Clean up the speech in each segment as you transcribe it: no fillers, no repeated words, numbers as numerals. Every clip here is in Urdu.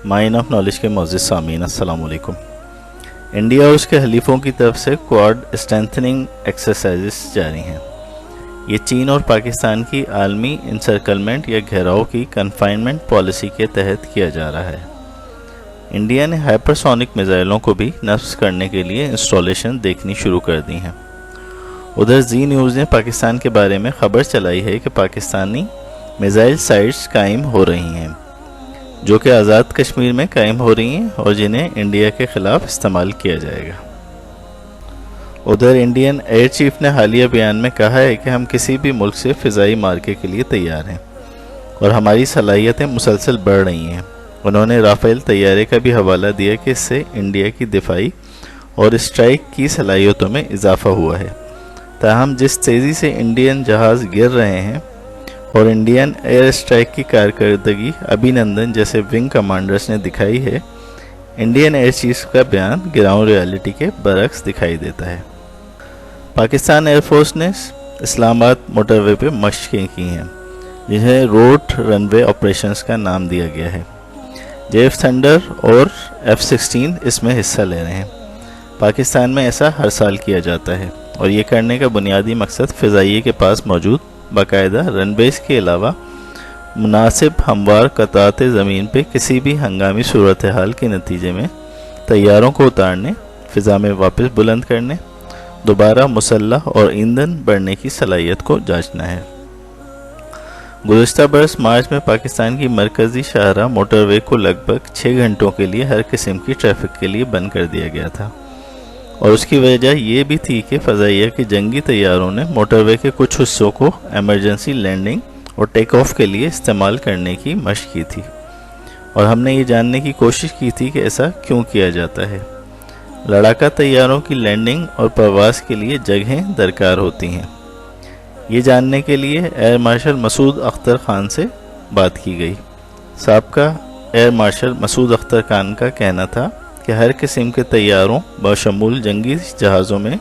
مائن آف نالج کے معزز سامعین، السلام علیکم۔ انڈیا اور اس کے حلیفوں کی طرف سے کوارڈ اسٹرینتھننگ ایکسرسائزز جاری ہیں۔ یہ چین اور پاکستان کی عالمی انسرکلمنٹ یا گھیراؤ کی کنفائنمنٹ پالیسی کے تحت کیا جا رہا ہے۔ انڈیا نے ہائپرسونک میزائلوں کو بھی نصب کرنے کے لیے انسٹالیشن دیکھنی شروع کر دی ہیں۔ ادھر زی نیوز نے پاکستان کے بارے میں خبر چلائی ہے کہ پاکستانی میزائل سائٹس قائم ہو رہی ہیں جو کہ آزاد کشمیر میں قائم ہو رہی ہیں اور جنہیں انڈیا کے خلاف استعمال کیا جائے گا۔ ادھر انڈین ایئر چیف نے حالیہ بیان میں کہا ہے کہ ہم کسی بھی ملک سے فضائی مارکے کے لیے تیار ہیں اور ہماری صلاحیتیں مسلسل بڑھ رہی ہیں۔ انہوں نے رافیل طیارے کا بھی حوالہ دیا کہ اس سے انڈیا کی دفاعی اور اسٹرائک کی صلاحیتوں میں اضافہ ہوا ہے۔ تاہم جس تیزی سے انڈین جہاز گر رہے ہیں اور انڈین ایئر اسٹرائک کی کارکردگی ابھی نندن جیسے ونگ کمانڈرز نے دکھائی ہے، انڈین ایئر چیف کا بیان گراؤنڈ ریالٹی کے برعکس دکھائی دیتا ہے۔ پاکستان ایئر فورس نے اسلام آباد موٹر وے پہ مشقیں کی ہیں جنہیں روڈ رن وے آپریشنز کا نام دیا گیا ہے۔ JF تھنڈر اور F-16 اس میں حصہ لے رہے ہیں۔ پاکستان میں ایسا ہر سال کیا جاتا ہے اور یہ کرنے کا بنیادی مقصد فضائیے کے پاس موجود باقاعدہ رن ویز کے علاوہ مناسب ہموار قطعات زمین پہ کسی بھی ہنگامی صورتحال کے نتیجے میں طیاروں کو اتارنے، فضا میں واپس بلند کرنے، دوبارہ مسلح اور ایندھن بڑھنے کی صلاحیت کو جانچنا ہے۔ گزشتہ برس مارچ میں پاکستان کی مرکزی شاہراہ موٹر وے کو لگ بھگ 6 گھنٹوں کے لیے ہر قسم کی ٹریفک کے لیے بند کر دیا گیا تھا، اور اس کی وجہ یہ بھی تھی کہ فضائیہ کے جنگی طیاروں نے موٹر وے کے کچھ حصوں کو ایمرجنسی لینڈنگ اور ٹیک آف کے لیے استعمال کرنے کی مشق کی تھی، اور ہم نے یہ جاننے کی کوشش کی تھی کہ ایسا کیوں کیا جاتا ہے۔ لڑاکا طیاروں کی لینڈنگ اور پرواز کے لیے جگہیں درکار ہوتی ہیں۔ یہ جاننے کے لیے ایئر مارشل مسعود اختر خان سے بات کی گئی۔ سابقہ ایئر مارشل مسعود اختر خان کا کہنا تھا کہ ہر قسم کے طیاروں بشمول جنگی جہازوں میں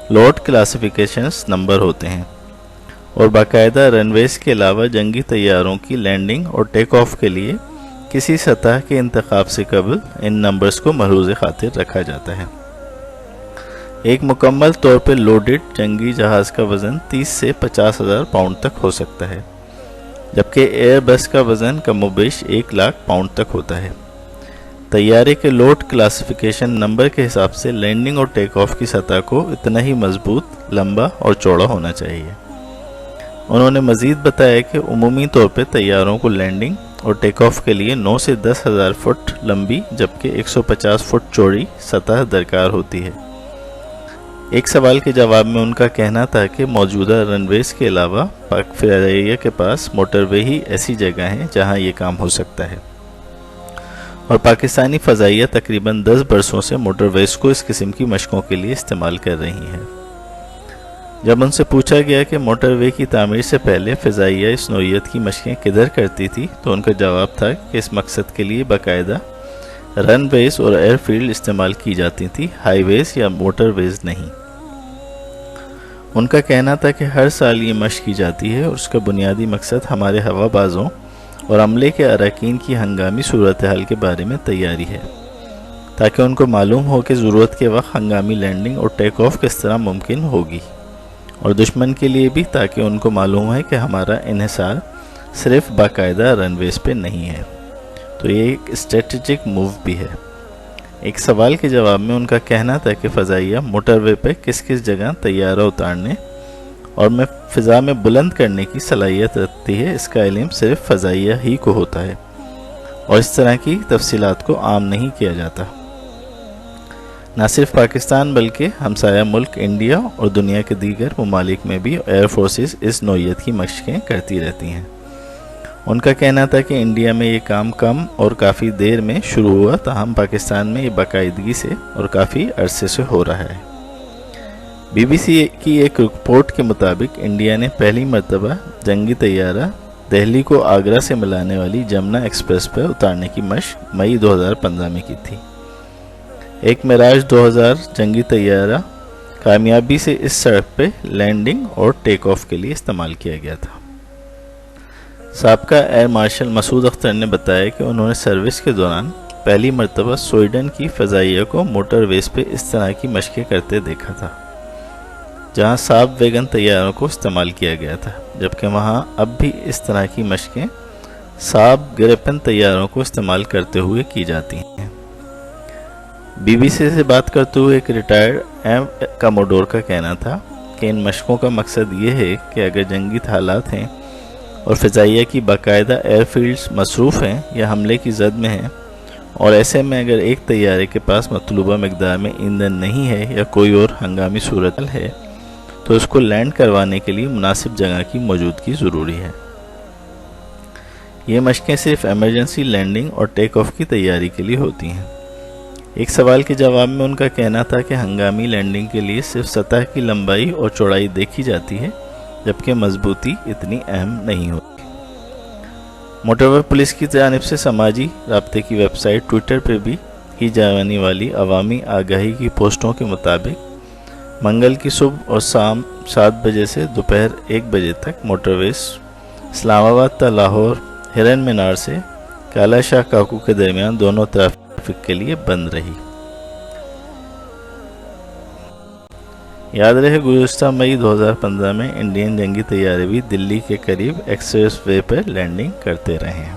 لوڈ کلاسیفیکیشنز نمبر ہوتے ہیں، اور باقاعدہ رن ویز کے علاوہ جنگی طیاروں کی لینڈنگ اور ٹیک آف کے لیے کسی سطح کے انتخاب سے قبل ان نمبرز کو ملحوظ خاطر رکھا جاتا ہے۔ ایک مکمل طور پر لوڈڈ جنگی جہاز کا وزن 30 سے 50,000 پاؤنڈ تک ہو سکتا ہے، جبکہ ایئر بس کا وزن کم و بیش 1,00,000 پاؤنڈ تک ہوتا ہے۔ طیارے کے لوڈ کلاسیفیکیشن نمبر کے حساب سے لینڈنگ اور ٹیک آف کی سطح کو اتنا ہی مضبوط، لمبا اور چوڑا ہونا چاہیے۔ انہوں نے مزید بتایا کہ عمومی طور پہ طیاروں کو لینڈنگ اور ٹیک آف کے لیے 9 سے 10,000 فٹ لمبی جبکہ 150 فٹ چوڑی سطح درکار ہوتی ہے۔ ایک سوال کے جواب میں ان کا کہنا تھا کہ موجودہ رن ویز کے علاوہ پاک فضائیہ کے پاس موٹر وے ہی ایسی جگہ ہیں جہاں یہ کام ہو سکتا ہے، اور پاکستانی فضائیہ تقریباً 10 برسوں سے موٹر ویز کو اس قسم کی مشقوں کے لیے استعمال کر رہی ہیں۔ جب ان سے پوچھا گیا کہ موٹر وے کی تعمیر سے پہلے فضائیہ اس نوعیت کی مشقیں کدھر کرتی تھی، تو ان کا جواب تھا کہ اس مقصد کے لیے باقاعدہ رن ویز اور ایئر فیلڈ استعمال کی جاتی تھی، ہائی ویز یا موٹر ویز نہیں۔ ان کا کہنا تھا کہ ہر سال یہ مشق کی جاتی ہے اور اس کا بنیادی مقصد ہمارے ہوا بازوں اور عملے کے اراکین کی ہنگامی صورتحال کے بارے میں تیاری ہے، تاکہ ان کو معلوم ہو کہ ضرورت کے وقت ہنگامی لینڈنگ اور ٹیک آف کس طرح ممکن ہوگی، اور دشمن کے لیے بھی تاکہ ان کو معلوم ہے کہ ہمارا انحصار صرف باقاعدہ رن ویز پہ نہیں ہے۔ تو یہ ایک اسٹریٹجک موو بھی ہے۔ ایک سوال کے جواب میں ان کا کہنا تھا کہ فضائیہ موٹر وے پہ کس کس جگہ طیارہ اتارنے اور فضا میں بلند کرنے کی صلاحیت رکھتی ہے، اس کا علم صرف فضائیہ ہی کو ہوتا ہے، اور اس طرح کی تفصیلات کو عام نہیں کیا جاتا۔ نہ صرف پاکستان بلکہ ہمسایہ ملک انڈیا اور دنیا کے دیگر ممالک میں بھی ایئر فورسز اس نوعیت کی مشقیں کرتی رہتی ہیں۔ ان کا کہنا تھا کہ انڈیا میں یہ کام کم اور کافی دیر میں شروع ہوا، تاہم پاکستان میں یہ باقاعدگی سے اور کافی عرصے سے ہو رہا ہے۔ BBC کی ایک رپورٹ کے مطابق انڈیا نے پہلی مرتبہ جنگی طیارہ دہلی کو آگرہ سے ملانے والی جمنا ایکسپریس پر اتارنے کی مشق مئی 2015 میں کی تھی۔ ایک میراج 2000 جنگی طیارہ کامیابی سے اس سڑک پہ لینڈنگ اور ٹیک آف کے لیے استعمال کیا گیا تھا۔ سابقہ ایئر مارشل مسعود اختر نے بتایا کہ انہوں نے سروس کے دوران پہلی مرتبہ سویڈن کی فضائیہ کو موٹر ویز پہ اس طرح کی مشقیں کرتے دیکھا تھا، جہاں ساب ویگن طیاروں کو استعمال کیا گیا تھا، جبکہ وہاں اب بھی اس طرح کی مشقیں ساب گریپن طیاروں کو استعمال کرتے ہوئے کی جاتی ہیں۔ بی بی سی سے بات کرتے ہوئے ایک ریٹائرڈ ایم کاموڈور کا کہنا تھا کہ ان مشقوں کا مقصد یہ ہے کہ اگر جنگی حالات ہیں اور فضائیہ کی باقاعدہ ایئر فیلڈز مصروف ہیں یا حملے کی زد میں ہیں، اور ایسے میں اگر ایک طیارے کے پاس مطلوبہ مقدار میں ایندھن نہیں ہے یا کوئی اور ہنگامی صورتحال ہے، تو اس کو لینڈ کروانے کے لیے مناسب جگہ کی موجودگی ضروری ہے۔ یہ مشقیں صرف ایمرجنسی لینڈنگ اور ٹیک آف کی تیاری کے لیے ہوتی ہیں۔ ایک سوال کے جواب میں ان کا کہنا تھا کہ ہنگامی لینڈنگ کے لیے صرف سطح کی لمبائی اور چوڑائی دیکھی جاتی ہے، جبکہ مضبوطی اتنی اہم نہیں ہوتی۔ موٹروے پولیس کی جانب سے سماجی رابطے کی ویب سائٹ ٹویٹر پہ بھی کی جانے والی عوامی آگاہی کی پوسٹوں کے مطابق منگل کی صبح اور شام 7 بجے سے دوپہر 1 بجے تک موٹرویز اسلام آباد تا لاہور ہرن مینار سے کالا شاہ کاکو کے درمیان دونوں ٹریفک کے لیے بند رہی۔ یاد رہے گزشتہ مئی 2015 میں انڈین جنگی طیارے بھی دلی کے قریب ایکسپریس وے پر لینڈنگ کرتے رہے ہیں۔